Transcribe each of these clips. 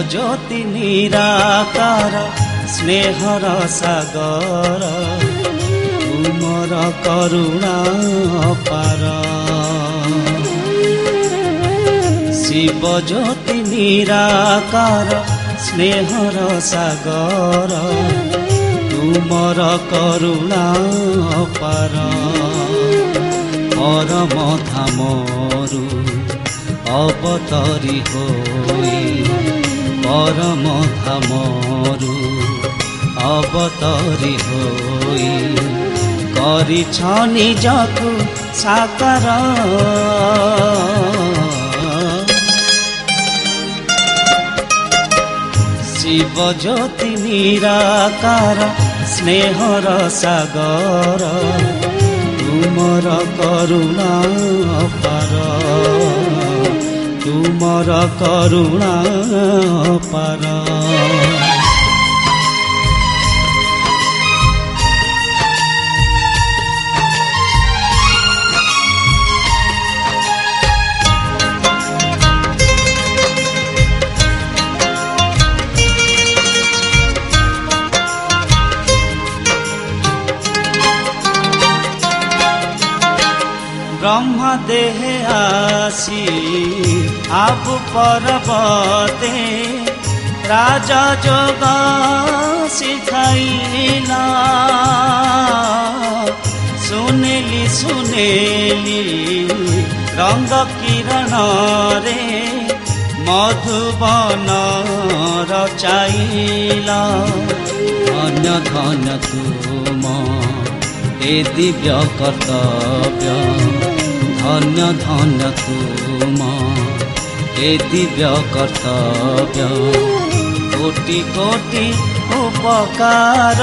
ज्योति निराकार स्नेहर सागर तुमर करुणा अपार। शिव ज्योति निराकार स्नेहर सागर तुमर करुणा अपार। परम धामरु अवतरी होई परम धामरु अवतरी होई गरिछ निजकु साकार। शिव ज्योति निराकार स्नेहर सागर तुमर करुणा अपार। तुमर करुणा अपार। ब्रह्म देह आसी आबु पर्वते राजा जोग सिखाइला। सुनेली सुनेली रंग किरण रे मधुबन रचाइला। धन्य धन्य तुम ए दिव्य कर्तव्य धन्य धन्य तुम ए दिव्य कर्तव्य कोटि कोटि उपकार।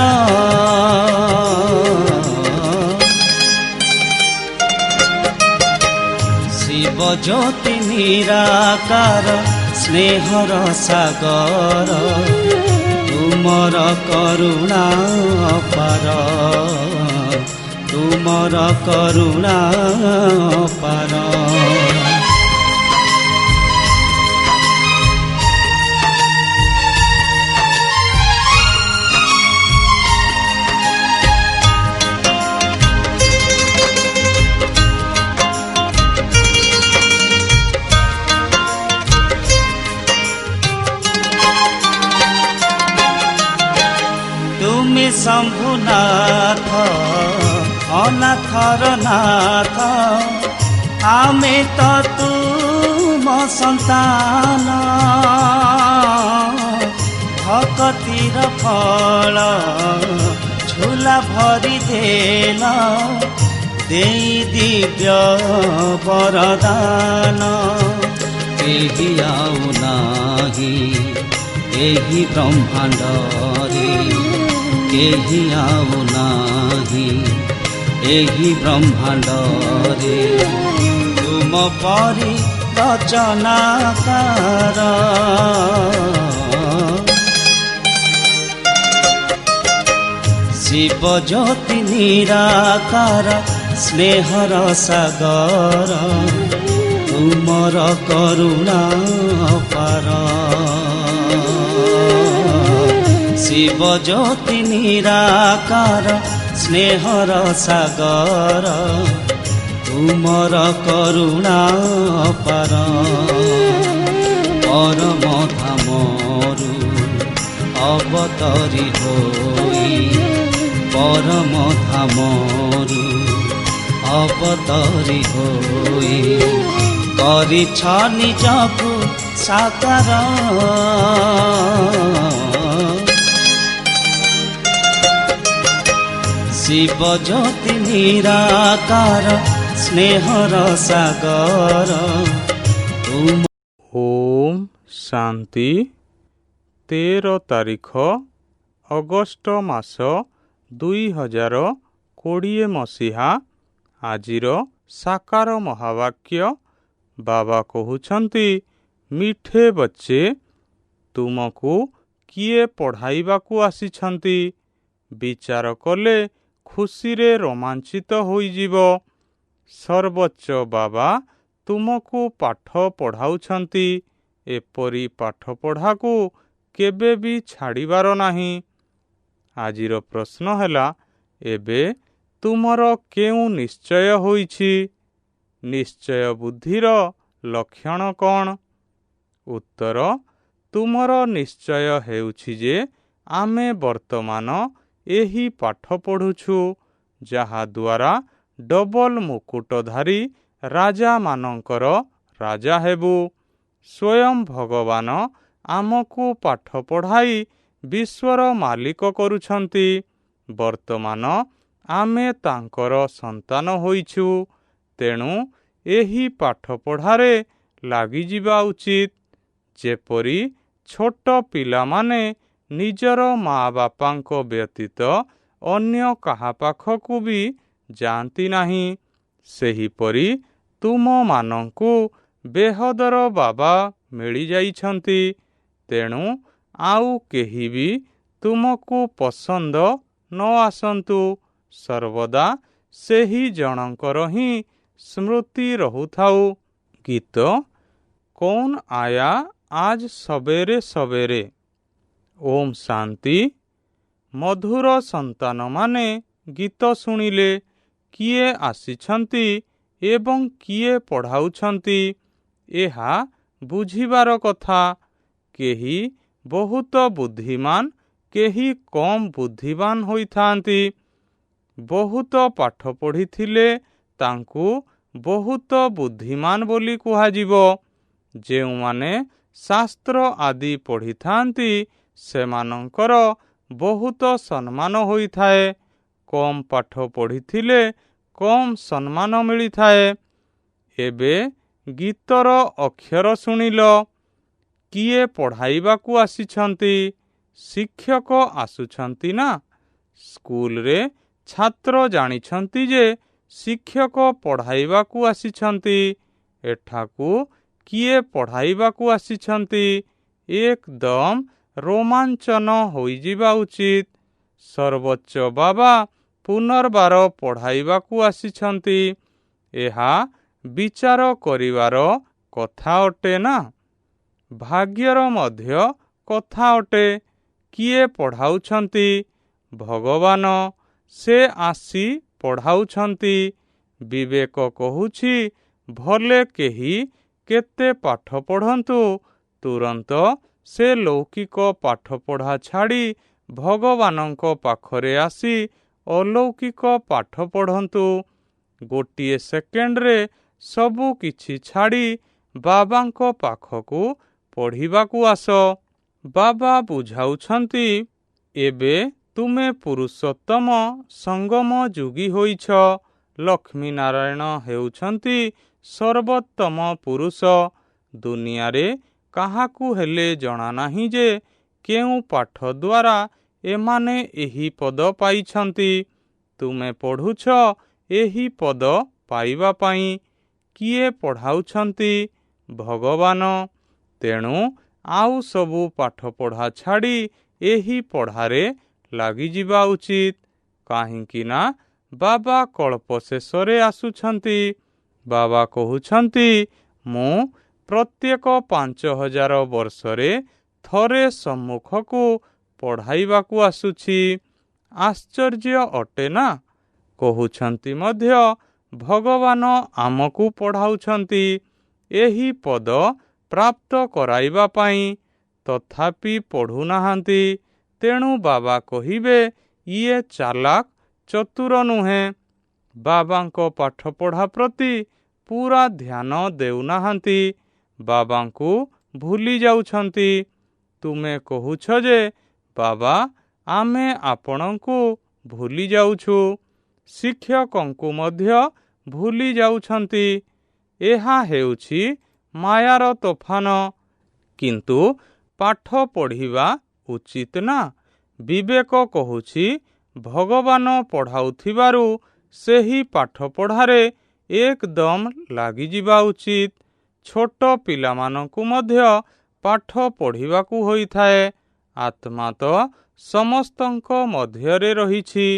शिव ज्योति निराकार स्नेहर सागर तुमर करुणा अपार। तुमर करुणा अपार। तुमि शंभुनाथ अनाथर नाथ आमे तो तुम संतान। भक्तिर फल झूला भरी देल देई दिव्य वरदान। केही आउ नाही एही ब्रह्मांड रे केही आउ नाही एही ब्रह्मांड रे तुम परि रचनाकार। शिव ज्योति निराकार स्नेहर सागर तुमर करुणा अपार। शिव ज्योति निराकार स्नेहर सागर तुमर करुणा अपार। परम धामरु अवतरी होई परम धामरु अवतरी होई गरिछ निजकु साकार। शिव ज्योति निराकार स्नेहर सागर तुम। ओम शांति। 13 तारिख अगस्ट मास 2020 मसीहा। आजिर साकार महावाक्य बाबा कहउछंती मिठे बच्चे तुमको किए पढ़ाइबाकू आसिछंती विचार कले खुशी रे रोमांचित होइजिब। सर्वोच्च बाबा तुमको पाठ पढ़ाउछंती ଏପରି ପାଠପଢ଼ାକୁ କେବେ ବି ଛାଡ଼ିବାର ନାହିଁ। ଆଜିର ପ୍ରଶ୍ନ ହେଲା, ଏବେ ତୁମର କେଉଁ ନିଶ୍ଚୟ ହୋଇଛି? ନିଶ୍ଚୟ ବୁଦ୍ଧିର ଲକ୍ଷଣ କ'ଣ? ଉତ୍ତର, ତୁମର ନିଶ୍ଚୟ ହେଉଛି ଯେ ଆମେ ବର୍ତ୍ତମାନ ଏହି ପାଠ ପଢ଼ୁଛୁ, ଯାହାଦ୍ୱାରା ଡବଲ ମୁକୁଟଧାରୀ ରାଜାମାନଙ୍କର ରାଜା ହେବୁ। ସ୍ୱୟଂ ଭଗବାନ ଆମକୁ ପାଠ ପଢ଼ାଇ ବିଶ୍ୱର ମାଲିକ କରୁଛନ୍ତି। ବର୍ତ୍ତମାନ ଆମେ ତାଙ୍କର ସନ୍ତାନ ହୋଇଛୁ। ତେଣୁ ଏହି ପାଠପଢ଼ାରେ ଲାଗିଯିବା ଉଚିତ, ଯେପରି ଛୋଟ ପିଲାମାନେ ନିଜର ମା ବାପାଙ୍କ ବ୍ୟତୀତ ଅନ୍ୟ କାହା ପାଖକୁ ବି ଯାଆନ୍ତି ନାହିଁ। ସେହିପରି ତୁମମାନଙ୍କୁ ବେହଦର ବାବା ମିଳିଯାଇଛନ୍ତି। ତେଣୁ ଆଉ କେହି ବି ତୁମକୁ ପସନ୍ଦ ନ ଆସନ୍ତୁ, ସର୍ବଦା ସେହି ଜଣଙ୍କର ହିଁ ସ୍ମୃତି ରହୁଥାଉ। ଗୀତ କୌନ ଆୟା ଆଜ ସବେରେ ସବେରେ। ଓମ୍ ଶାନ୍ତି। ମଧୁର ସନ୍ତାନମାନେ ଗୀତ ଶୁଣିଲେ। କିଏ ଆସିଛନ୍ତି ଏବଂ କିଏ ପଢ଼ାଉଛନ୍ତି, ଏହା ବୁଝିବାର କଥା। କେହି ବହୁତ ବୁଦ୍ଧିମାନ, କେହି କମ୍ ବୁଦ୍ଧିମାନ ହୋଇଥାନ୍ତି। ବହୁତ ପାଠ ପଢ଼ିଥିଲେ ତାଙ୍କୁ ବହୁତ ବୁଦ୍ଧିମାନ ବୋଲି କୁହାଯିବ। ଯେଉଁମାନେ ଶାସ୍ତ୍ର ଆଦି ପଢ଼ିଥାନ୍ତି ସେମାନଙ୍କର ବହୁତ ସମ୍ମାନ ହୋଇଥାଏ। କମ୍ ପାଠ ପଢ଼ିଥିଲେ କମ୍ ସମ୍ମାନ ମିଳିଥାଏ। ଏବେ ଗୀତର ଅକ୍ଷର ଶୁଣିଲ। କିଏ ପଢ଼ାଇବାକୁ ଆସିଛନ୍ତି? ଶିକ୍ଷକ ଆସୁଛନ୍ତି ନା? ସ୍କୁଲରେ ଛାତ୍ର ଜାଣିଛନ୍ତି ଯେ ଶିକ୍ଷକ ପଢ଼ାଇବାକୁ ଆସିଛନ୍ତି। ଏଠାକୁ କିଏ ପଢ଼ାଇବାକୁ ଆସିଛନ୍ତି? ଏକଦମ ରୋମାଞ୍ଚନ ହୋଇଯିବା ଉଚିତ। ସର୍ବୋଚ୍ଚ ବାବା ପୁନର୍ବାର ପଢ଼ାଇବାକୁ ଆସିଛନ୍ତି। ଏହା ବିଚାର କରିବାର କଥା ଅଟେ ନା? ଭାଗ୍ୟର ମଧ୍ୟ କଥା ଅଟେ। କିଏ ପଢ଼ାଉଛନ୍ତି? ଭଗବାନ। ସେ ଆସି ପଢ଼ାଉଛନ୍ତି। ବିବେକ କହୁଛି, ଭଲେ କେହି କେତେ ପାଠ ପଢ଼ନ୍ତୁ, ତୁରନ୍ତ ସେ ଲୌକିକ ପାଠପଢ଼ା ଛାଡ଼ି ଭଗବାନଙ୍କ ପାଖରେ ଆସି ଅଲୌକିକ ପାଠ ପଢ଼ନ୍ତୁ। ଗୋଟିଏ ସେକେଣ୍ଡରେ ସବୁ କିଛି ଛାଡ଼ି ବାବାଙ୍କ ପାଖକୁ ପଢ଼ିବାକୁ ଆସ। ବାବା ବୁଝାଉଛନ୍ତି, ଏବେ ତୁମେ ପୁରୁଷୋତ୍ତମ ସଙ୍ଗମ ଯୋଗୀ ହୋଇଛ। ଲକ୍ଷ୍ମୀ ନାରାୟଣ ହେଉଛନ୍ତି ସର୍ବୋତ୍ତମ ପୁରୁଷ। ଦୁନିଆରେ କାହାକୁ ହେଲେ ଜଣାନାହିଁ ଯେ କେଉଁ ପାଠ ଦ୍ୱାରା ଏମାନେ ଏହି ପଦ ପାଇଛନ୍ତି। ତୁମେ ପଢ଼ୁଛ ଏହି ପଦ ପାଇବା ପାଇଁ। କିଏ ପଢ଼ାଉଛନ୍ତି? ଭଗବାନ। ତେଣୁ ଆଉ ସବୁ ପାଠପଢ଼ା ଛାଡ଼ି ଏହି ପଢ଼ାରେ ଲାଗିଯିବା ଉଚିତ। କାହିଁକି ନା ବାବା କଳ୍ପ ଶେଷରେ ଆସୁଛନ୍ତି। ବାବା କହୁଛନ୍ତି, ମୁଁ ପ୍ରତ୍ୟେକ 5000 ବର୍ଷରେ ଥରେ ସମ୍ମୁଖକୁ ପଢ଼ାଇବାକୁ ଆସୁଛି। ଆଶ୍ଚର୍ଯ୍ୟ ଅଟେ ନା? କହୁଛନ୍ତି ମଧ୍ୟ ଭଗବାନ ଆମକୁ ପଢ଼ାଉଛନ୍ତି ଏହି ପଦ ପ୍ରାପ୍ତ କରାଇବା ପାଇଁ, ତଥାପି ପଢ଼ୁନାହାନ୍ତି। ତେଣୁ ବାବା କହିବେ, ଇଏ ଚାଲାକ, ଚତୁର ନୁହେଁ। ବାବାଙ୍କ ପାଠପଢ଼ା ପ୍ରତି ପୁରା ଧ୍ୟାନ ଦେଉନାହାନ୍ତି। ବାବାଙ୍କୁ ଭୁଲି ଯାଉଛନ୍ତି। ତୁମେ କହୁଛ ଯେ ବାବା, ଆମେ ଆପଣଙ୍କୁ ଭୁଲି ଯାଉଛୁ। ଶିକ୍ଷକଙ୍କୁ ମଧ୍ୟ ଭୁଲି ଯାଉଛନ୍ତି। ଏହା ହେଉଛି ମାୟାର ତୋଫାନ। କିନ୍ତୁ ପାଠ ପଢ଼ିବା ଉଚିତ ନା? ବିବେକ କହୁଛି, ଭଗବାନ ପଢ଼ାଉଥିବାରୁ ସେହି ପାଠପଢ଼ାରେ ଏକଦମ ଲାଗିଯିବା ଉଚିତ। ଛୋଟ ପିଲାମାନଙ୍କୁ ମଧ୍ୟ ପାଠ ପଢ଼ିବାକୁ ହୋଇଥାଏ। ଆତ୍ମା ତ ସମସ୍ତଙ୍କ ମଧ୍ୟରେ ରହିଛି,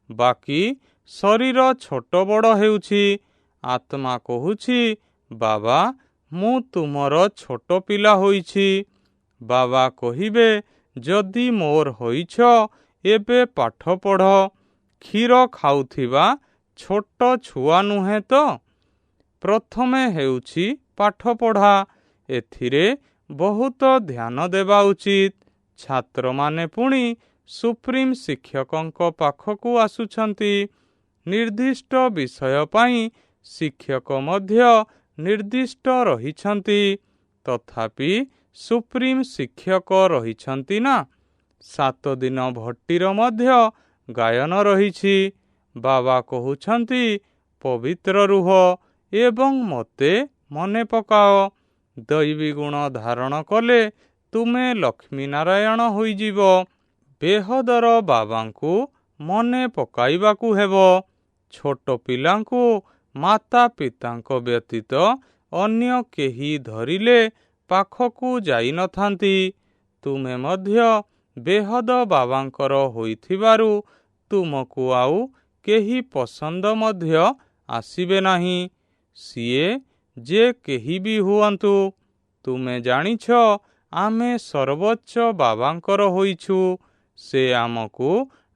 ବାକି ଶରୀର ଛୋଟ ବଡ଼ ହେଉଛି। ଆତ୍ମା କହୁଛି, ବାବା, ମୁଁ ତୁମର ଛୋଟ ପିଲା ହୋଇଛି। ବାବା କହିବେ, ଯଦି ମୋର ହୋଇଛ ଏବେ ପାଠ ପଢ଼। କ୍ଷୀର ଖାଉଥିବା ଛୋଟ ଛୁଆ ନୁହେଁ ତ? ପ୍ରଥମେ ହେଉଛି ପାଠପଢ଼ା। ଏଥିରେ ବହୁତ ଧ୍ୟାନ ଦେବା ଉଚିତ। ଛାତ୍ରମାନେ ପୁଣି ସୁପ୍ରିମ ଶିକ୍ଷକଙ୍କ ପାଖକୁ ଆସୁଛନ୍ତି। ନିର୍ଦ୍ଦିଷ୍ଟ ବିଷୟ ପାଇଁ ଶିକ୍ଷକ ମଧ୍ୟ ନିର୍ଦ୍ଦିଷ୍ଟ ରହିଛନ୍ତି। ତଥାପି ସୁପ୍ରିମ ଶିକ୍ଷକ ରହିଛନ୍ତି ନା? 7 ଦିନ ଭଟ୍ଟିର ମଧ୍ୟ ଗାୟନ ରହିଛି। ବାବା କହୁଛନ୍ତି, ପବିତ୍ର ରୁହ ଏବଂ ମୋତେ ମନେ ପକାଅ। ଦୈବୀ ଗୁଣ ଧାରଣ କଲେ ତୁମେ ଲକ୍ଷ୍ମୀନାରାୟଣ ହୋଇଯିବ। ବେହଦର ବାବାଙ୍କୁ ମନେ ପକାଇବାକୁ ହେବ। ଛୋଟ ପିଲାଙ୍କୁ ମାତା ପିତାଙ୍କ ବ୍ୟତୀତ ଅନ୍ୟ କେହି ଧରିଲେ ପାଖକୁ ଯାଇନଥାନ୍ତି। ତୁମେ ମଧ୍ୟ ବେହଦ ବାବାଙ୍କର ହୋଇଥିବାରୁ ତୁମକୁ ଆଉ କେହି ପସନ୍ଦ ମଧ୍ୟ ଆସିବେ ନାହିଁ। ସିଏ ଯେ କେହି ବି ହୁଅନ୍ତୁ। ତୁମେ ଜାଣିଛ ଆମେ ସର୍ବୋଚ୍ଚ ବାବାଙ୍କର ହୋଇଛୁ। ସେ ଆମକୁ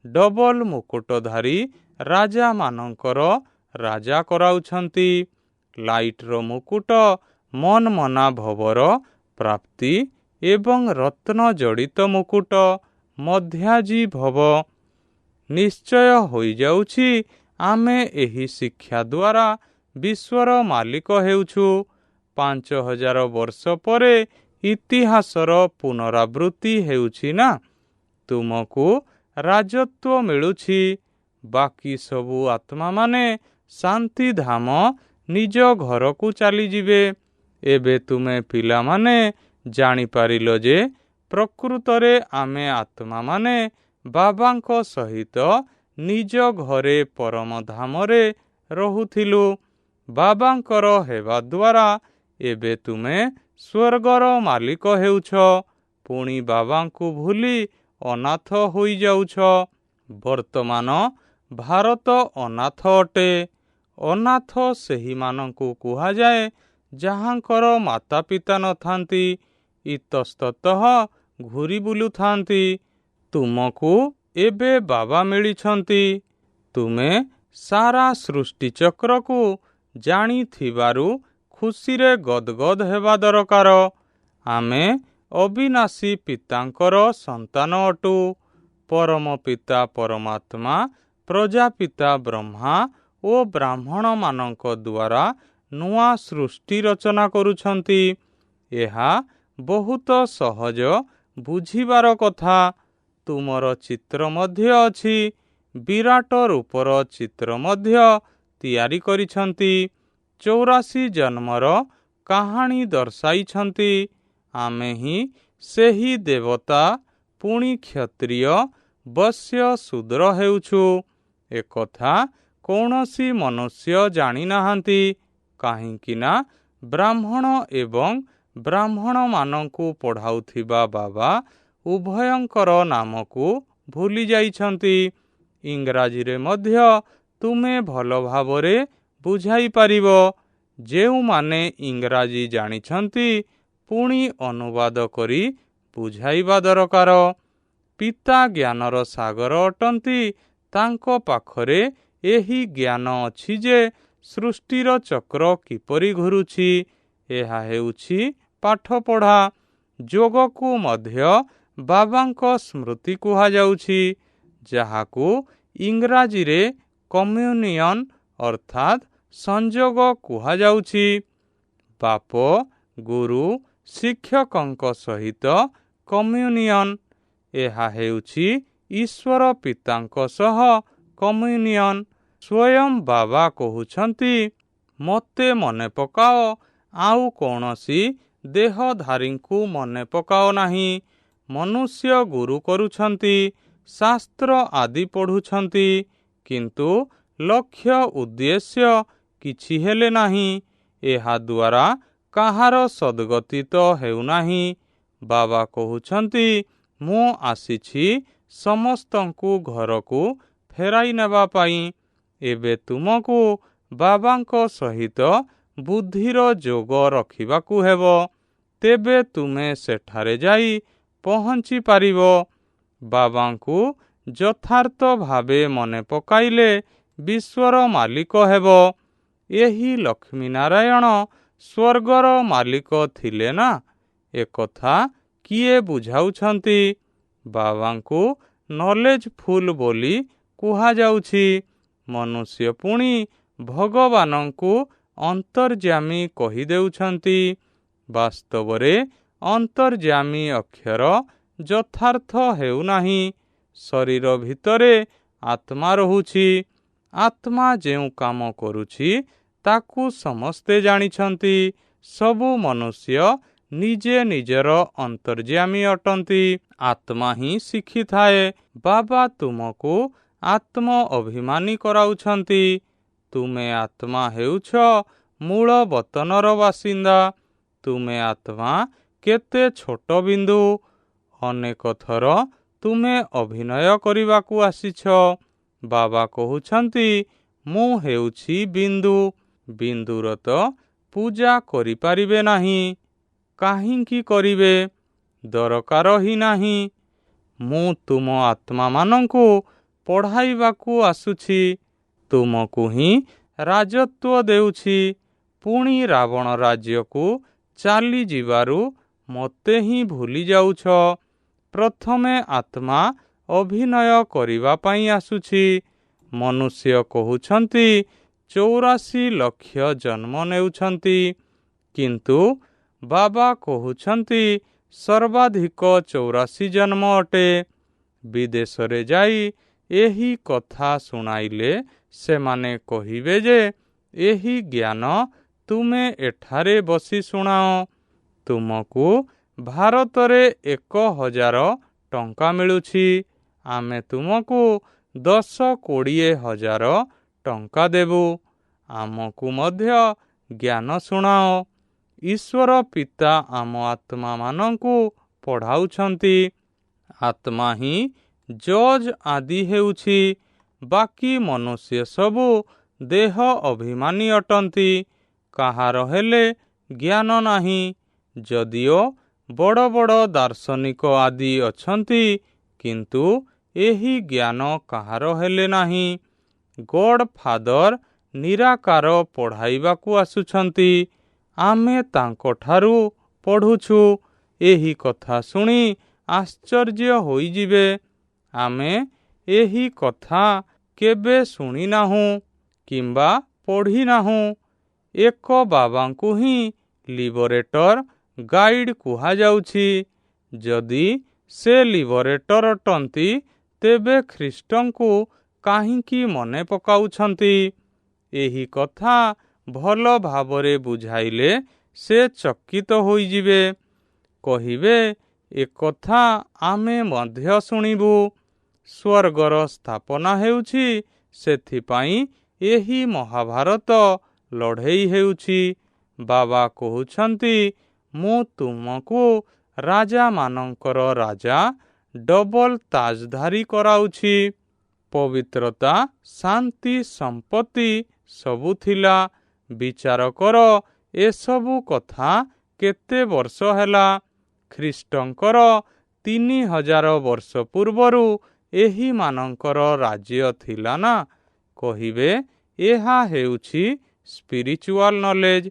ଡବଲ ମୁକୁଟଧାରୀ ରାଜାମାନଙ୍କର ରାଜା କରାଉଛନ୍ତି। ଲାଇଟର ମୁକୁଟ ମନମନା ଭବର ପ୍ରାପ୍ତି ଏବଂ ରତ୍ନ ଜଡ଼ିତ ମୁକୁଟ ମଧ୍ୟାଜି ଭବ। ନିଶ୍ଚୟ ହୋଇଯାଉଛି ଆମେ ଏହି ଶିକ୍ଷା ଦ୍ୱାରା ବିଶ୍ୱର ମାଲିକ ହେଉଛୁ। 5000 ବର୍ଷ ପରେ ଇତିହାସର ପୁନରାବୃତ୍ତି ହେଉଛି ନା? ତୁମକୁ ରାଜତ୍ୱ ମିଳୁଛି। ବାକି ସବୁ ଆତ୍ମାମାନେ ଶାନ୍ତିଧାମ ନିଜ ଘରକୁ ଚାଲିଯିବେ। ଏବେ ତୁମେ ପିଲାମାନେ ଜାଣିପାରିଲ ଯେ ପ୍ରକୃତରେ ଆମେ ଆତ୍ମାମାନେ ବାବାଙ୍କ ସହିତ ନିଜ ଘରେ ପରମଧାମରେ ରହୁଥିଲୁ। ବାବାଙ୍କର ହେବା ଦ୍ୱାରା ଏବେ ତୁମେ ସ୍ୱର୍ଗର ମାଲିକ ହେଉଛ। ପୁଣି ବାବାଙ୍କୁ ଭୁଲି ଅନାଥ ହୋଇଯାଉଛ। ବର୍ତ୍ତମାନ ଭାରତ ଅନାଥ ଅଟେ। ଅନାଥ ସେହିମାନଙ୍କୁ କୁହାଯାଏ ଯାହାଙ୍କର ମାତା ପିତା ନଥାନ୍ତି, ଇତସ୍ତତଃ ଘୂରି ବୁଲୁଥାନ୍ତି। ତୁମକୁ ଏବେ ବାବା ମିଳିଛନ୍ତି। ତୁମେ ସାରା ସୃଷ୍ଟିଚକ୍ରକୁ ଜାଣିଥିବାରୁ ଖୁସିରେ ଗଦଗଦ ହେବା ଦରକାର। ଆମେ ଅବିନାଶୀ ପିତାଙ୍କର ସନ୍ତାନ ଅଟୁ। ପରମ ପିତା ପରମାତ୍ମା ପ୍ରଜାପିତା ବ୍ରହ୍ମା ଓ ବ୍ରାହ୍ମଣମାନଙ୍କ ଦ୍ୱାରା ନୂଆ ସୃଷ୍ଟି ରଚନା କରୁଛନ୍ତି। ଏହା ବହୁତ ସହଜ ବୁଝିବାର କଥା। ତୁମର ଚିତ୍ର ମଧ୍ୟ ଅଛି। ବିରାଟ ରୂପର ଚିତ୍ର ମଧ୍ୟ ତିଆରି କରିଛନ୍ତି। 84 ଜନ୍ମର କାହାଣୀ ଦର୍ଶାଇଛନ୍ତି। ଆମେ ହିଁ ସେହି ଦେବତା ପୁଣି କ୍ଷତ୍ରିୟ ବୈଶ୍ୟ ଶୂଦ୍ର ହେଉଛୁ। ଏକଥା କୌଣସି ମନୁଷ୍ୟ ଜାଣିନାହାନ୍ତି। କାହିଁକି ନା ବ୍ରାହ୍ମଣ ଏବଂ ବ୍ରାହ୍ମଣମାନଙ୍କୁ ପଢ଼ାଉଥିବା ବାବା ଉଭୟଙ୍କର ନାମକୁ ଭୁଲି ଯାଇଛନ୍ତି। ଇଂରାଜୀରେ ମଧ୍ୟ ତୁମେ ଭଲ ଭାବରେ ବୁଝାଇପାରିବ। ଯେଉଁମାନେ ଇଂରାଜୀ ଜାଣିଛନ୍ତି ପୁଣି ଅନୁବାଦ କରି ବୁଝାଇବା ଦରକାର। ପିତା ଜ୍ଞାନର ସାଗର ଅଟନ୍ତି। ତାଙ୍କ ପାଖରେ ଏହି ଜ୍ଞାନ ଅଛି ଯେ ସୃଷ୍ଟିର ଚକ୍ର କିପରି ଘୁରୁଛି। ଏହା ହେଉଛି ପାଠପଢ଼ା। ଯୋଗକୁ ମଧ୍ୟ ବାବାଙ୍କ ସ୍ମୃତି କୁହାଯାଉଛି, ଯାହାକୁ ଇଂରାଜୀରେ କମ୍ୟୁନିୟନ ଅର୍ଥାତ୍ ସଂଯୋଗ କୁହାଯାଉଛି। ବାପ ଗୁରୁ ଶିକ୍ଷକଙ୍କ ସହିତ କମ୍ୟୁନିୟନ। ଏହା ହେଉଛି ଈଶ୍ୱର ପିତାଙ୍କ ସହ କମ୍ୟୁନିୟନ। ସ୍ୱୟଂ ବାବା କହୁଛନ୍ତି, ମୋତେ ମନେ ପକାଅ, ଆଉ କୌଣସି ଦେହଧାରୀଙ୍କୁ ମନେ ପକାଅ ନାହିଁ। ମନୁଷ୍ୟ ଗୁରୁ କରୁଛନ୍ତି, ଶାସ୍ତ୍ର ଆଦି ପଢ଼ୁଛନ୍ତି, କିନ୍ତୁ ଲକ୍ଷ୍ୟ ଉଦ୍ଦେଶ୍ୟ କିଛି ହେଲେ ନାହିଁ। ଏହାଦ୍ୱାରା କାହାର ସଦ୍ଗତି ତ ହେଉନାହିଁ। ବାବା କହୁଛନ୍ତି, ମୁଁ ଆସିଛି ସମସ୍ତଙ୍କୁ ଘରକୁ ଫେରାଇ ନେବା ପାଇଁ। ଏବେ ତୁମକୁ ବାବାଙ୍କ ସହିତ ବୁଦ୍ଧିର ଯୋଗ ରଖିବାକୁ ହେବ। ତେବେ ତୁମେ ସେଠାରେ ଯାଇ ପହଞ୍ଚି ପାରିବ। ବାବାଙ୍କୁ ଯଥାର୍ଥ ଭାବେ ମନେ ପକାଇଲେ ବିଶ୍ୱର ମାଲିକ ହେବ। ଏହି ଲକ୍ଷ୍ମୀନାରାୟଣ ସ୍ୱର୍ଗର ମାଲିକ ଥିଲେ ନା? ଏକଥା କିଏ ବୁଝାଉଛନ୍ତି? ବାବାଙ୍କୁ ନଲେଜଫୁଲ୍ ବୋଲି କୁହାଯାଉଛି। ମନୁଷ୍ୟ ପୁଣି ଭଗବାନଙ୍କୁ ଅନ୍ତର୍ଯ୍ୟାମୀ କହିଦେଉଛନ୍ତି। ବାସ୍ତବରେ ଅନ୍ତର୍ଯ୍ୟାମୀ ଅକ୍ଷର ଯଥାର୍ଥ ହେଉନାହିଁ। ଶରୀର ଭିତରେ ଆତ୍ମା ରହୁଛି। ଆତ୍ମା ଯେଉଁ କାମ କରୁଛି ତାକୁ ସମସ୍ତେ ଜାଣିଛନ୍ତି। ସବୁ ମନୁଷ୍ୟ ନିଜେ ନିଜର ଅନ୍ତର୍ଯ୍ୟାମୀ ଅଟନ୍ତି। ଆତ୍ମା ହିଁ ଶିଖିଥାଏ। ବାବା ତୁମକୁ ଆତ୍ମ ଅଭିମାନୀ କରାଉଛନ୍ତି। ତୁମେ ଆତ୍ମା ହେଉଛ ମୂଳ ବତନର ବାସିନ୍ଦା। ତୁମେ ଆତ୍ମା କେତେ ଛୋଟ ବିନ୍ଦୁ। ଅନେକ ଥର ତୁମେ ଅଭିନୟ କରିବାକୁ ଆସିଛ। ବାବା କହୁଛନ୍ତି ମୁଁ ହେଉଛି ବିନ୍ଦୁ। ବିନ୍ଦୁର ତ ପୂଜା କରିପାରିବେ ନାହିଁ। କାହିଁକି କରିବେ? ଦରକାର ହିଁ ନାହିଁ। ମୁଁ ତୁମ ଆତ୍ମାମାନଙ୍କୁ ପଢ଼ାଇବାକୁ ଆସୁଛି। ତୁମକୁ ହିଁ ରାଜତ୍ୱ ଦେଉଛି। ପୁଣି ରାବଣ ରାଜ୍ୟକୁ ଚାଲିଯିବାରୁ ମୋତେ ହିଁ ଭୁଲି ଯାଉଛ। ପ୍ରଥମେ ଆତ୍ମା ଅଭିନୟ କରିବା ପାଇଁ ଆସୁଛି। ମନୁଷ୍ୟ କହୁଛନ୍ତି 84 ଲକ୍ଷ ଜନ୍ମ ନେଉଛନ୍ତି, କିନ୍ତୁ ବାବା କହୁଛନ୍ତି ସର୍ବାଧିକ 84 ଜନ୍ମ ଅଟେ। ବିଦେଶରେ ଯାଇ ଏହି କଥା ଶୁଣାଇଲେ ସେମାନେ କହିବେ ଯେ ଏହି ଜ୍ଞାନ ତୁମେ ଏଠାରେ ବସି ଶୁଣାଅ। ତୁମକୁ ଭାରତରେ 1000 ଟଙ୍କା ମିଳୁଛି। ଆମେ ତୁମକୁ 10-20 ହଜାର ଟଙ୍କା ଦେବୁ। ଆମକୁ ମଧ୍ୟ ଜ୍ଞାନ ଶୁଣାଅ। ଈଶ୍ୱର ପିତା ଆମ ଆତ୍ମାମାନଙ୍କୁ ପଢ଼ାଉଛନ୍ତି। ଆତ୍ମା ହିଁ ଜଜ୍ ଆଦି ହେଉଛି। ବାକି ମନୁଷ୍ୟ ସବୁ ଦେହ ଅଭିମାନୀ ଅଟନ୍ତି। କାହାର ହେଲେ ଜ୍ଞାନ ନାହିଁ। ଯଦିଓ ବଡ଼ ବଡ଼ ଦାର୍ଶନିକ ଆଦି ଅଛନ୍ତି, କିନ୍ତୁ ଏହି ଜ୍ଞାନ କାହାର ହେଲେ ନାହିଁ। ଗଡ୍ ଫାଦର ନିରାକାର ପଢ଼ାଇବାକୁ ଆସୁଛନ୍ତି। ଆମେ ତାଙ୍କଠାରୁ ପଢ଼ୁଛୁ। ଏହି କଥା ଶୁଣି ଆଶ୍ଚର୍ଯ୍ୟ ହୋଇଯିବେ। ଆମେ ଏହି କଥା କେବେ ଶୁଣିନାହୁଁ କିମ୍ବା ପଢ଼ିନାହୁଁ। ଏକ ବାବାଙ୍କୁ ହିଁ ଲିବରେଟର ଗାଇଡ୍ କୁହାଯାଉଛି। ଯଦି ସେ ଲିବରେଟର ଅଟନ୍ତି, ତେବେ ଖ୍ରୀଷ୍ଟଙ୍କୁ କାହିଁକି ମନେ ପକାଉଛନ୍ତି? ଏହି କଥା ଭଲ ଭାବରେ ବୁଝାଇଲେ ସେ ଚକିତ ହୋଇଯିବେ। କହିବେ ଏକଥା ଆମେ ମଧ୍ୟ ଶୁଣିବୁ। ସ୍ୱର୍ଗର ସ୍ଥାପନା ହେଉଛି, ସେଥିପାଇଁ ଏହି ମହାଭାରତ ଲଢ଼େଇ ହେଉଛି। ବାବା କହୁଛନ୍ତି ମୁଁ ତୁମକୁ ରାଜାମାନଙ୍କର ରାଜା, ଡବଲ ତାଜଧାରୀ କରାଉଛି। ପବିତ୍ରତା, ଶାନ୍ତି, ସମ୍ପତ୍ତି ସବୁ ଥିଲା। ବିଚାର କର ଏସବୁ କଥା କେତେ ବର୍ଷ ହେଲା। ଖ୍ରୀଷ୍ଟଙ୍କର 3000 ବର୍ଷ ପୂର୍ବରୁ ଏହିମାନଙ୍କର ରାଜ୍ୟ ଥିଲା ନା? କହିବେ ଏହା ହେଉଛି ସ୍ପିରିଚୁଆଲ ନଲେଜ।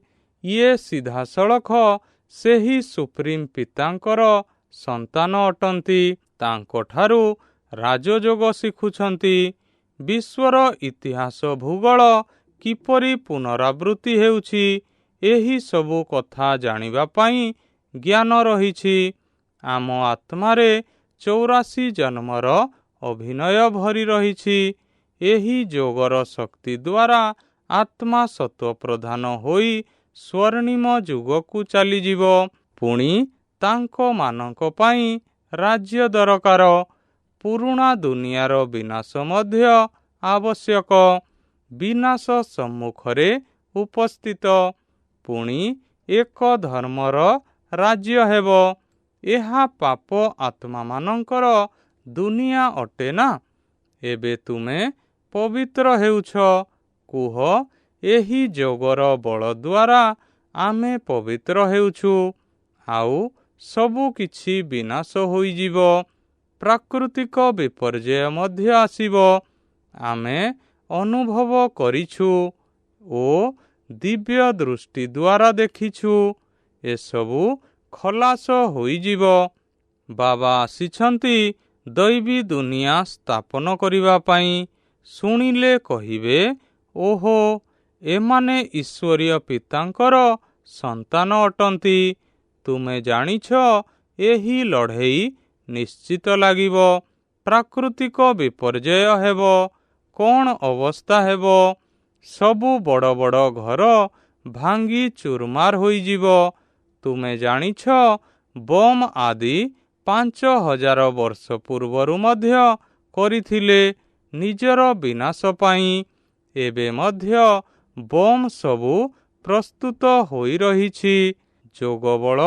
ଇଏ ସିଧାସଳଖ ସେହି ସୁପ୍ରିମ ପିତାଙ୍କର ସନ୍ତାନ ଅଟନ୍ତି। ତାଙ୍କଠାରୁ ରାଜଯୋଗ ଶିଖୁଛନ୍ତି। ବିଶ୍ୱର ଇତିହାସ ଭୂଗୋଳ କିପରି ପୁନରାବୃତ୍ତି ହେଉଛି, ଏହି ସବୁ କଥା ଜାଣିବା ପାଇଁ ଜ୍ଞାନ ରହିଛି। ଆମ ଆତ୍ମାରେ 84 ଜନ୍ମର ଅଭିନୟ ଭରି ରହିଛି। ଏହି ଯୋଗର ଶକ୍ତି ଦ୍ୱାରା ଆତ୍ମା ସତ୍ୱପ୍ରଧାନ ହୋଇ ସ୍ୱର୍ଣ୍ଣିମ ଯୁଗକୁ ଚାଲିଯିବ। ପୁଣି ତାଙ୍କମାନଙ୍କ ପାଇଁ ରାଜ୍ୟ ଦରକାର। ପୁରୁଣା ଦୁନିଆର ବିନାଶ ମଧ୍ୟ ଆବଶ୍ୟକ। ବିନାଶ ସମ୍ମୁଖରେ ଉପସ୍ଥିତ। ପୁଣି ଏକ ଧର୍ମର ରାଜ୍ୟ ହେବ। ଏହା ପାପ ଆତ୍ମାମାନଙ୍କର ଦୁନିଆ ଅଟେ ନା? ଏବେ ତୁମେ ପବିତ୍ର ହେଉଛ। କୁହ ଏହି ଯୋଗର ବଳ ଦ୍ୱାରା ଆମେ ପବିତ୍ର ହେଉଛୁ। ଆଉ ସବୁ କିଛି ବିନାଶ ହୋଇଯିବ। ପ୍ରାକୃତିକ ବିପର୍ଯ୍ୟୟ ମଧ୍ୟ ଆସିବ। ଆମେ ଅନୁଭବ କରିଛୁ ଓ ଦିବ୍ୟ ଦୃଷ୍ଟି ଦ୍ୱାରା ଦେଖିଛୁ। ଏସବୁ ଖଲାସ ହୋଇଯିବ। ବାବା ଆସିଛନ୍ତି ଦୈବୀ ଦୁନିଆ ସ୍ଥାପନ କରିବା ପାଇଁ। ଶୁଣିଲେ କହିବେ, ଓହୋ, ଏମାନେ ଈଶ୍ୱରୀୟ ପିତାଙ୍କର ସନ୍ତାନ ଅଟନ୍ତି। ତୁମେ ଜାଣିଛ ଏହି ଲଢ଼େଇ ନିଶ୍ଚିତ ଲାଗିବ। ପ୍ରାକୃତିକ ବିପର୍ଯ୍ୟୟ ହେବ। କ'ଣ ଅବସ୍ଥା ହେବ? ସବୁ ବଡ଼ ବଡ଼ ଘର ଭାଙ୍ଗି ଚୁରମାର ହୋଇଯିବ। ତୁମେ ଜାଣିଛ ବମ୍ ଆଦି 5000 ବର୍ଷ ପୂର୍ବରୁ ମଧ୍ୟ କରିଥିଲେ ନିଜର ବିନାଶ ପାଇଁ। ଏବେ ମଧ୍ୟ ବମ୍ ସବୁ ପ୍ରସ୍ତୁତ ହୋଇ ରହିଛି। ଯୋଗବଳ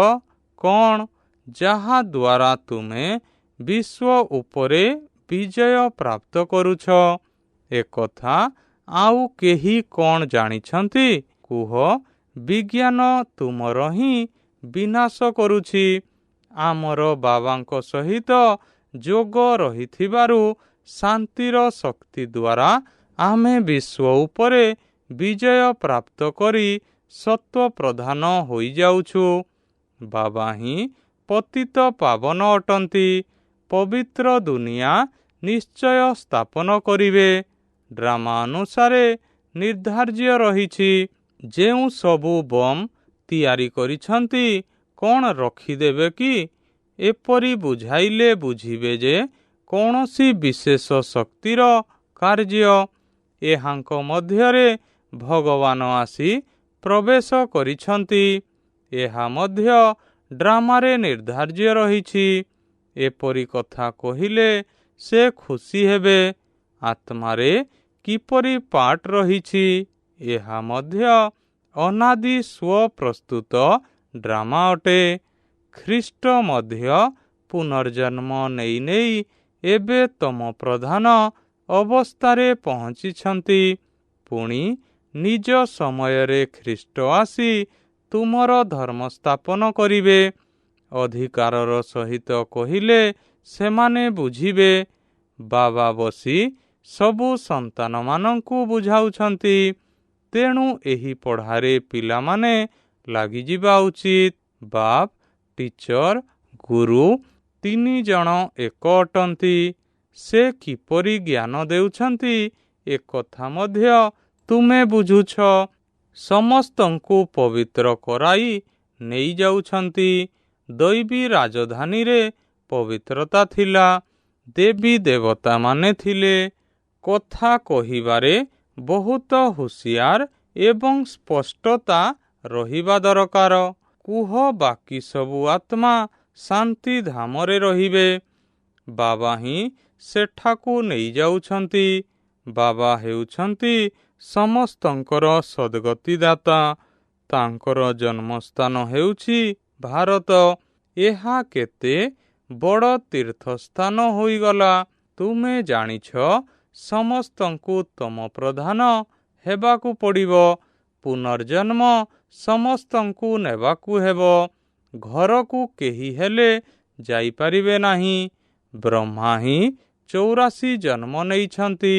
କ'ଣ? ଯାହା ଦ୍ୱାରା ତୁମେ ବିଶ୍ୱ ଉପରେ ବିଜୟ ପ୍ରାପ୍ତ କରୁଛ। ଏକଥା ଆଉ କେହି କ'ଣ ଜାଣିଛନ୍ତି? କୁହ। ବିଜ୍ଞାନ ତୁମର ହିଁ ବିନାଶ କରୁଛି। ଆମର ବାବାଙ୍କ ସହିତ ଯୋଗ ରହିଥିବାରୁ ଶାନ୍ତିର ଶକ୍ତି ଦ୍ୱାରା ଆମେ ବିଶ୍ୱ ଉପରେ ବିଜୟ ପ୍ରାପ୍ତ କରି ସତ୍ୱ ପ୍ରଧାନ ହୋଇଯାଉଛୁ। ବାବା ହିଁ ପତିତ ପାବନ ଅଟନ୍ତି। ପବିତ୍ର ଦୁନିଆ ନିଶ୍ଚୟ ସ୍ଥାପନ କରିବେ। ଡ୍ରାମା ଅନୁସାରେ ନିର୍ଦ୍ଧାର୍ଯ୍ୟ ରହିଛି। ଯେଉଁ ସବୁ ବମ୍ ତିଆରି କରିଛନ୍ତି, କ'ଣ ରଖିଦେବେ କି? ଏପରି ବୁଝାଇଲେ ବୁଝିବେ ଯେ କୌଣସି ବିଶେଷ ଶକ୍ତିର କାର୍ଯ୍ୟ। ଏହାଙ୍କ ମଧ୍ୟରେ ଭଗବାନ ଆସି ପ୍ରବେଶ କରିଛନ୍ତି। ଏହା ମଧ୍ୟ ଡ୍ରାମାରେ ନିର୍ଦ୍ଧାର୍ଯ୍ୟ ରହିଛି। ଏପରି କଥା କହିଲେ ସେ ଖୁସି ହେବେ। ଆତ୍ମାରେ କିପରି ପାର୍ଟ ରହିଛି, ଏହା ମଧ୍ୟ ଅନାଦି ସ୍ୱପ୍ରସ୍ତୁତ ଡ୍ରାମା ଅଟେ। ଖ୍ରୀଷ୍ଟ ମଧ୍ୟ ପୁନର୍ଜନ୍ମ ନେଇ ନେଇ ଏବେ ତମ ପ୍ରଧାନ ଅବସ୍ଥାରେ ପହଞ୍ଚିଛନ୍ତି। ପୁଣି ନିଜ ସମୟରେ ଖ୍ରୀଷ୍ଟ ଆସି ତୁମର ଧର୍ମ ସ୍ଥାପନ କରିବେ। ଅଧିକାରର ସହିତ କହିଲେ ସେମାନେ ବୁଝିବେ। ବାବା ବସି ସବୁ ସନ୍ତାନମାନଙ୍କୁ ବୁଝାଉଛନ୍ତି। ତେଣୁ ଏହି ପଢ଼ାରେ ପିଲାମାନେ ଲାଗିଯିବା ଉଚିତ। ବାପ, ଟିଚର, ଗୁରୁ ତିନି ଜଣ ଏକ ଅଟନ୍ତି। ସେ କିପରି ଜ୍ଞାନ ଦେଉଛନ୍ତି, ଏକଥା ମଧ୍ୟ ତୁମେ ବୁଝୁଛ। ସମସ୍ତଙ୍କୁ ପବିତ୍ର କରାଇ ନେଇଯାଉଛନ୍ତି। ଦୈବୀ ରାଜଧାନୀରେ ପବିତ୍ରତା ଥିଲା। ଦେବୀ ଦେବତାମାନେ ଥିଲେ। କଥା କହିବାରେ ବହୁତ ହୁସିଆର ଏବଂ ସ୍ପଷ୍ଟତା ରହିବା ଦରକାର। କୁହ, ବାକି ସବୁ ଆତ୍ମା ଶାନ୍ତି ଧାମରେ ରହିବେ। ବାବା ହିଁ ସେଠାକୁ ନେଇଯାଉଛନ୍ତି। ବାବା ହେଉଛନ୍ତି ସମସ୍ତଙ୍କର ସଦ୍ଗତିଦାତା। ତାଙ୍କର ଜନ୍ମସ୍ଥାନ ହେଉଛି ଭାରତ। ଏହା କେତେ ବଡ଼ ତୀର୍ଥସ୍ଥାନ ହୋଇଗଲା। ତୁମେ ଜାଣିଛ ସମସ୍ତଙ୍କୁ ତମ ପ୍ରଧାନ ହେବାକୁ ପଡ଼ିବ। ପୁନର୍ଜନ୍ମ ସମସ୍ତଙ୍କୁ ନେବାକୁ ହେବ। ଘରକୁ କେହି ହେଲେ ଯାଇପାରିବେ ନାହିଁ। ବ୍ରହ୍ମା ହିଁ 84 ଜନ୍ମ ନେଇଛନ୍ତି।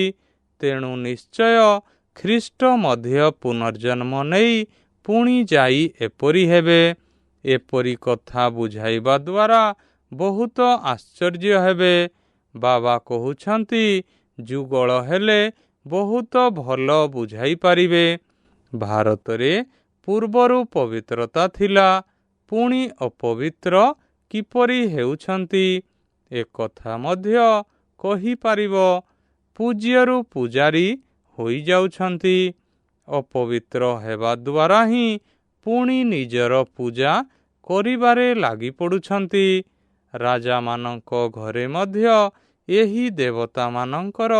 ତେଣୁ ନିଶ୍ଚୟ ଖ୍ରୀଷ୍ଟ ମଧ୍ୟ ପୁନର୍ଜନ୍ମ ନେଇ ପୁଣି ଯାଇ ଏପରି ହେବେ। ଏପରି କଥା ବୁଝାଇବା ଦ୍ୱାରା ବହୁତ ଆଶ୍ଚର୍ଯ୍ୟ ହେବେ। ବାବା କହୁଛନ୍ତି ଯୁଗଳ ହେଲେ ବହୁତ ଭଲ ବୁଝାଇ ପାରିବେ। ଭାରତରେ ପୂର୍ବରୁ ପବିତ୍ରତା ଥିଲା, ପୁଣି ଅପବିତ୍ର କିପରି ହେଉଛନ୍ତି, ଏକଥା ମଧ୍ୟ କହିପାରିବ। ପୂଜ୍ୟରୁ ପୂଜାରୀ ହୋଇଯାଉଛନ୍ତି। ଅପବିତ୍ର ହେବା ଦ୍ୱାରା ହିଁ ପୁଣି ନିଜର ପୂଜା କରିବାରେ ଲାଗି ପଡ଼ୁଛନ୍ତି। ରାଜାମାନଙ୍କ ଘରେ ମଧ୍ୟ ଏହି ଦେବତାମାନଙ୍କର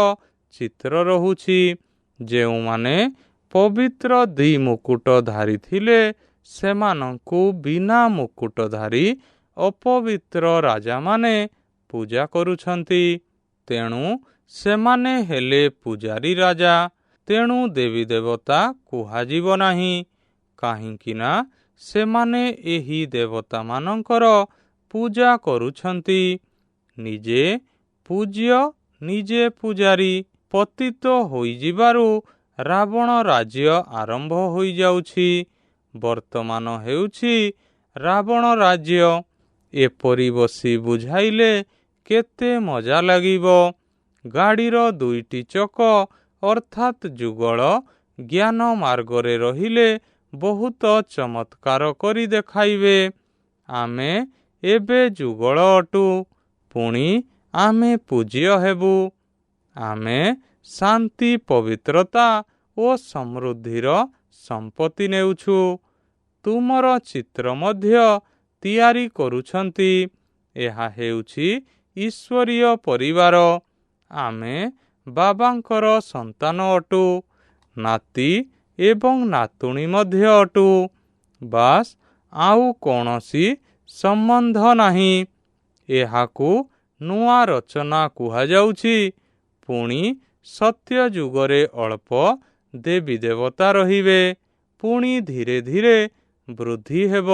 ଚିତ୍ର ରହୁଛି। ଯେଉଁମାନେ ପବିତ୍ର ଦ୍ୱିମୁକୁଟ ଧାରିଥିଲେ, ସେମାନଙ୍କୁ ବିନା ମୁକୁଟଧାରୀ ଅପବିତ୍ର ରାଜାମାନେ ପୂଜା କରୁଛନ୍ତି। ତେଣୁ ସେମାନେ ହେଲେ ପୂଜାରୀ ରାଜା। ତେଣୁ ଦେବୀ ଦେବତା କୁହାଯିବ ନାହିଁ, କାହିଁକି ନା ସେମାନେ ଏହି ଦେବତାମାନଙ୍କର ପୂଜା କରୁଛନ୍ତି। ନିଜେ ପୂଜ୍ୟ, ନିଜେ ପୂଜାରୀ ପତିତ ହୋଇଯିବାରୁ ରାବଣ ରାଜ୍ୟ ଆରମ୍ଭ ହୋଇଯାଉଛି। ବର୍ତ୍ତମାନ ହେଉଛି ରାବଣ ରାଜ୍ୟ। ଏପରି ବସି ବୁଝାଇଲେ କେତେ ମଜା ଲାଗିବ। ଗାଡ଼ିର ଦୁଇଟି ଚକ ଅର୍ଥାତ୍ ଯୁଗଳ ଜ୍ଞାନ ମାର୍ଗରେ ରହିଲେ ବହୁତ ଚମତ୍କାର କରି ଦେଖାଇବେ। ଆମେ ଏବେ ଯୁଗଳ ଅଟୁ, ପୁଣି ଆମେ ପୂଜ୍ୟ ହେବୁ। ଆମେ ଶାନ୍ତି, ପବିତ୍ରତା ଓ ସମୃଦ୍ଧିର ସମ୍ପତ୍ତି ନେଉଛୁ। ତୁମର ଚିତ୍ର ମଧ୍ୟ ତିଆରି କରୁଛନ୍ତି। ଏହା ହେଉଛି ଈଶ୍ୱରୀୟ ପରିବାର। ଆମେ ବାବାଙ୍କର ସନ୍ତାନ ଅଟୁ, ନାତି ଏବଂ ନାତୁଣୀ ମଧ୍ୟ ଅଟୁ। ବାସ୍ ଆଉ କୌଣସି ସମ୍ବନ୍ଧ ନାହିଁ। ଏହାକୁ ନୂଆ ରଚନା କୁହାଯାଉଛି। ପୁଣି ସତ୍ୟ ଯୁଗରେ ଅଳ୍ପ ଦେବୀ ଦେବତା ରହିବେ, ପୁଣି ଧୀରେ ଧୀରେ ବୃଦ୍ଧି ହେବ।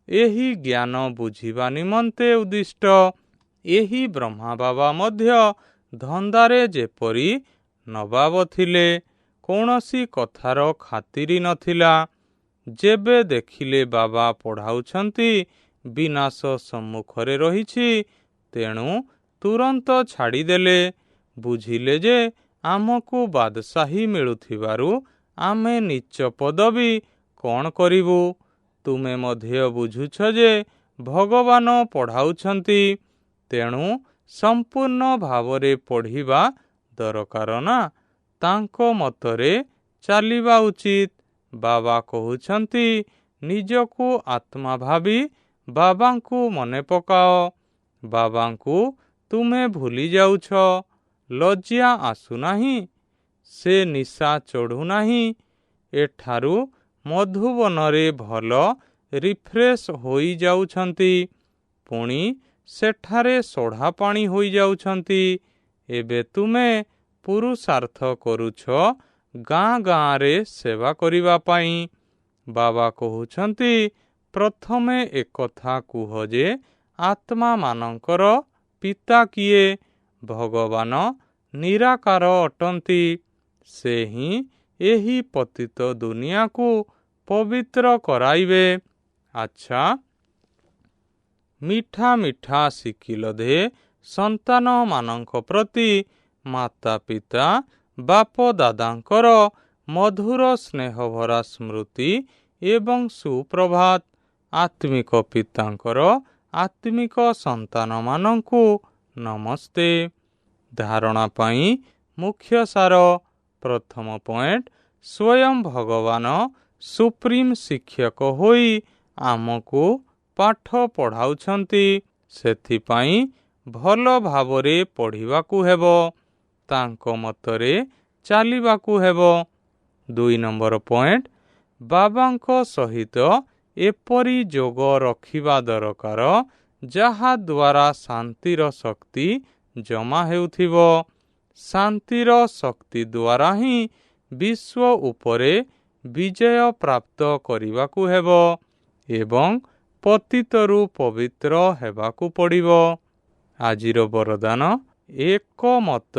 ଏହି ଜ୍ଞାନ ବୁଝିବା ନିମନ୍ତେ ଉଦ୍ଦିଷ୍ଟ। ଏହି ବ୍ରହ୍ମା ବାବା ମଧ୍ୟ ଧନ୍ଦାରେ ଯେପରି ନବାବ ଥିଲେ, କୌଣସି କଥାର ଖାତିରି ନଥିଲା। ଯେବେ ଦେଖିଲେ ବାବା ପଢ଼ାଉଛନ୍ତି ବିନାଶ ସମ୍ମୁଖରେ ରହିଛି, ତେଣୁ ତୁରନ୍ତ ଛାଡ଼ିଦେଲେ। ବୁଝିଲେ ଯେ ଆମକୁ ବାଦଶାହୀ ମିଳୁଥିବାରୁ ଆମେ ନୀଚ ପଦବୀ କ'ଣ କରିବୁ। ତୁମେ ମଧ୍ୟ ବୁଝୁଛ ଯେ ଭଗବାନ ପଢ଼ାଉଛନ୍ତି, ତେଣୁ ସମ୍ପୂର୍ଣ୍ଣ ଭାବରେ ପଢ଼ିବା ଦରକାର ନା, ତାଙ୍କ ମତରେ ଚାଲିବା ଉଚିତ। ବାବା କହୁଛନ୍ତି, ନିଜକୁ ଆତ୍ମା ଭାବି ବାବାଙ୍କୁ ମନେ ପକାଅ। ବାବାଙ୍କୁ ତୁମେ ଭୁଲି ଯାଉଛ। ଲଜ୍ଜା ଆସୁନାହିଁ, ସେ ନିଶା ଚଢ଼ୁନାହିଁ। ଏଠାରୁ ମଧୁବନରେ ଭଲ ରିଫ୍ରେଶ ହୋଇଯାଉଛନ୍ତି, ପୁଣି ସେଠାରେ ସଢ଼ା ପାଣି ହୋଇଯାଉଛନ୍ତି। ଏବେ ତୁମେ ପୁରୁଷାର୍ଥ କରୁଛ ଗାଁ ଗାଁରେ ସେବା କରିବା ପାଇଁ। ବାବା କହୁଛନ୍ତି, ପ୍ରଥମେ ଏକଥା କୁହ ଯେ ଆତ୍ମାମାନଙ୍କର ପିତା କିଏ? ଭଗବାନ ନିରାକାର ଅଟନ୍ତି। ସେ ହିଁ ଏହି ପତିତ ଦୁନିଆକୁ ପବିତ୍ର କରାଇବେ। ଆଚ୍ଛା, ମିଠା ମିଠା ଶିଖିଲ ଦେ ସନ୍ତାନମାନଙ୍କ ପ୍ରତି ମାତା ପିତା ବାପ ଦାଦାଙ୍କର ମଧୁର ସ୍ନେହଭରା ସ୍ମୃତି ଏବଂ ସୁପ୍ରଭାତ। ଆତ୍ମିକ ପିତାଙ୍କର ଆତ୍ମିକ ସନ୍ତାନମାନଙ୍କୁ ନମସ୍ତେ। ଧାରଣା ପାଇଁ ମୁଖ୍ୟ ସାର। ପ୍ରଥମ ପଏଣ୍ଟ, ସ୍ୱୟଂ ଭଗବାନ ସୁପ୍ରିମ ଶିକ୍ଷକ ହୋଇ ଆମକୁ ପାଠ ପଢ଼ାଉଛନ୍ତି। ସେଥିପାଇଁ ଭଲ ଭାବରେ ପଢ଼ିବାକୁ ହେବ, ତାଙ୍କ ମତରେ ଚାଲିବାକୁ ହେବ। 2 ନମ୍ବର ପଏଣ୍ଟ, ବାବାଙ୍କ ସହିତ ଏପରି ଯୋଗ ରଖିବା ଦରକାର ଯାହା ଦ୍ୱାରା ଶାନ୍ତିର ଶକ୍ତି ଜମା ହେଉଥିବ। ଶାନ୍ତିର ଶକ୍ତି ଦ୍ୱାରା ହିଁ ବିଶ୍ୱ ଉପରେ ବିଜୟ ପ୍ରାପ୍ତ କରିବାକୁ ହେବ ଏବଂ ପତିତରୁ ପବିତ୍ର ହେବାକୁ ପଡ଼ିବ। ଆଜିର ବରଦାନ, ଏକମତ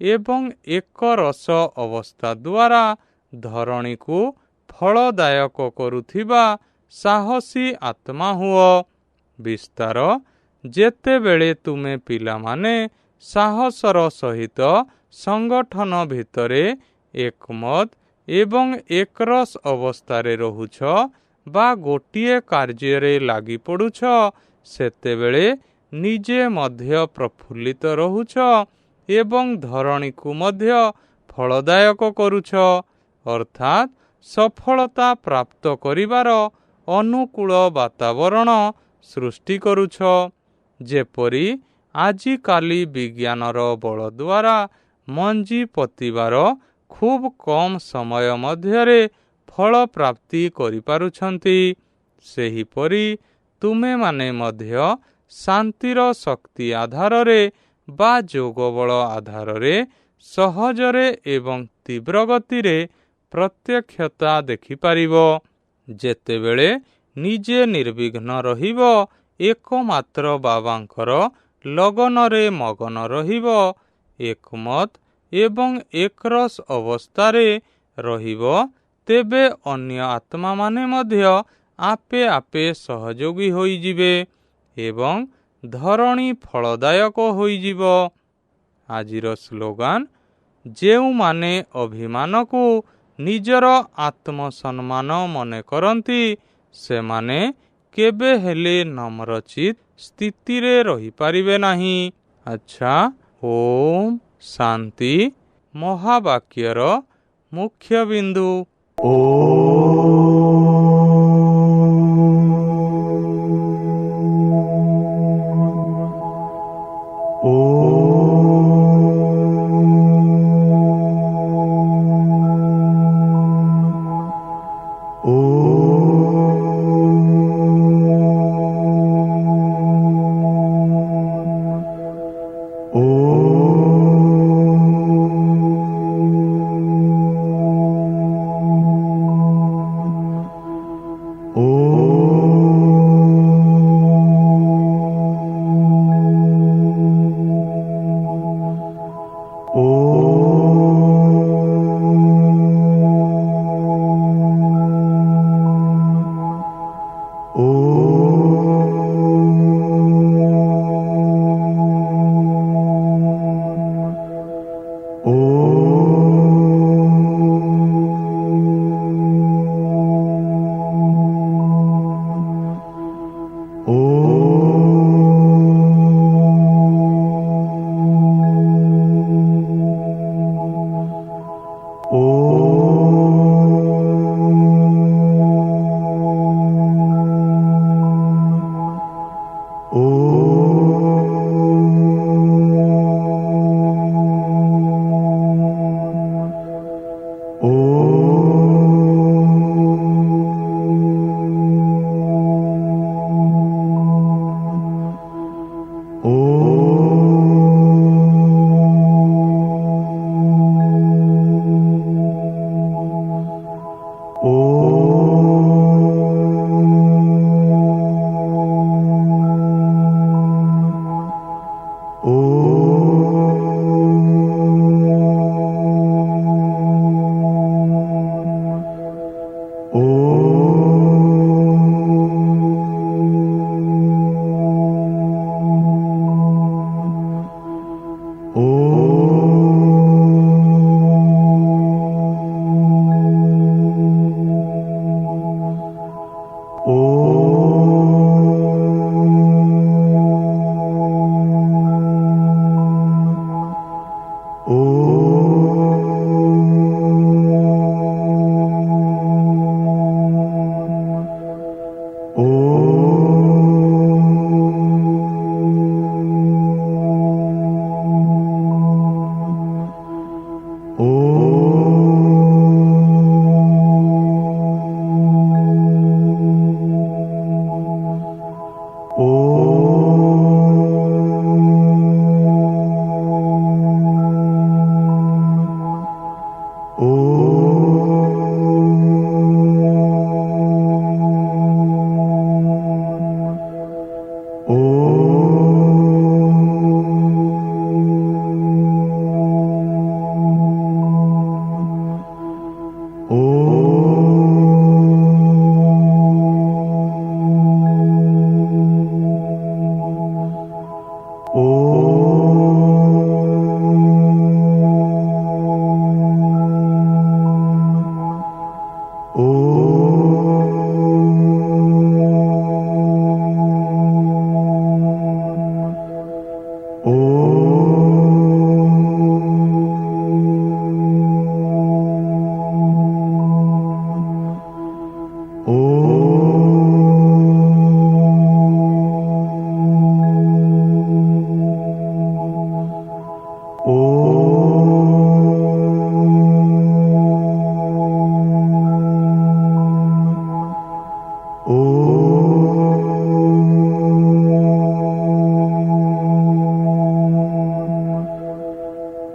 ଏବଂ ଏକରସ ଅବସ୍ଥା ଦ୍ୱାରା ଧରଣୀକୁ ଫଳଦାୟକ କରୁଥିବା ସାହସୀ ଆତ୍ମା ହୁଅ। ବିସ୍ତାର, ଯେତେବେଳେ ତୁମେ ପିଲାମାନେ ସାହସର ସହିତ ସଂଗଠନ ଭିତରେ ଏକମତ ଏବଂ ଏକରସ ଅବସ୍ଥାରେ ରହୁଛ ବା ଗୋଟିଏ କାର୍ଯ୍ୟରେ ଲାଗି ପଡ଼ୁଛ, ସେତେବେଳେ ନିଜେ ମଧ୍ୟ ପ୍ରଫୁଲ୍ଲିତ ରହୁଛ ଏବଂ ଧରଣୀକୁ ମଧ୍ୟ ଫଳଦାୟକ କରୁଛ, ଅର୍ଥାତ୍ ସଫଳତା ପ୍ରାପ୍ତ କରିବାର ଅନୁକୂଳ ବାତାବରଣ ସୃଷ୍ଟି କରୁଛ। ଯେପରି ଆଜିକାଲି ବିଜ୍ଞାନର ବଳ ଦ୍ୱାରା ମଞ୍ଜି ପୋତିବାର ଖୁବ୍ କମ୍ ସମୟ ମଧ୍ୟରେ ଫଳ ପ୍ରାପ୍ତି କରିପାରୁଛନ୍ତି, ସେହିପରି ତୁମେମାନେ ମଧ୍ୟ ଶାନ୍ତିର ଶକ୍ତି ଆଧାରରେ ବା ଯୋଗବଳ ଆଧାରରେ ସହଜରେ ଏବଂ ତୀବ୍ର ଗତିରେ ପ୍ରତ୍ୟକ୍ଷତା ଦେଖିପାରିବ। ଯେତେବେଳେ ନିଜେ ନିର୍ବିଘ୍ନ ରହିବ, ଏକମାତ୍ର ବାବାଙ୍କର ଲଗନରେ ମଗନ ରହିବ, ଏକମତ ଏବଂ ଏକରସ ଅବସ୍ଥାରେ ରହିବ, ତେବେ ଅନ୍ୟ ଆତ୍ମାମାନେ ମଧ୍ୟ ଆପେ ଆପେ ସହଯୋଗୀ ହୋଇଯିବେ ଏବଂ ଧରଣୀ ଫଳଦାୟକ ହୋଇଯିବ। ଆଜିର ସ୍ଲୋଗାନ, ଯେଉଁମାନେ ଅଭିମାନକୁ ନିଜର ଆତ୍ମସମ୍ମାନ ମନେ କରନ୍ତି, ସେମାନେ କେବେ ହେଲେ ନମ୍ରଚିତ ସ୍ଥିତିରେ ରହିପାରିବେ ନାହିଁ। ଆଚ୍ଛା, ଓମ୍ ଶାନ୍ତି। ମହାବାକ୍ୟର ମୁଖ୍ୟବିନ୍ଦୁ।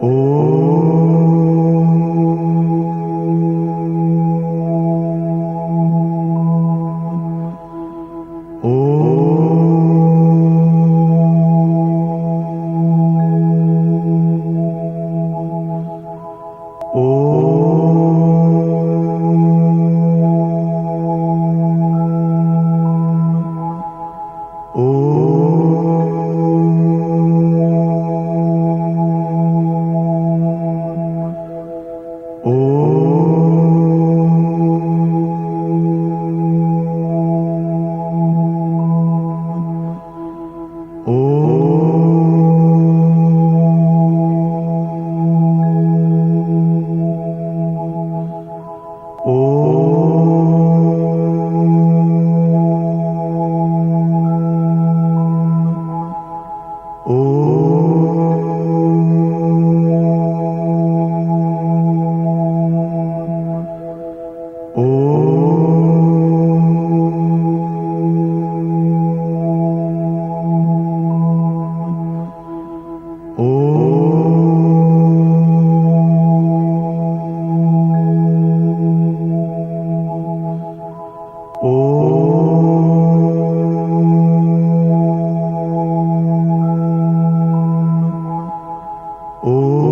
Oh ओ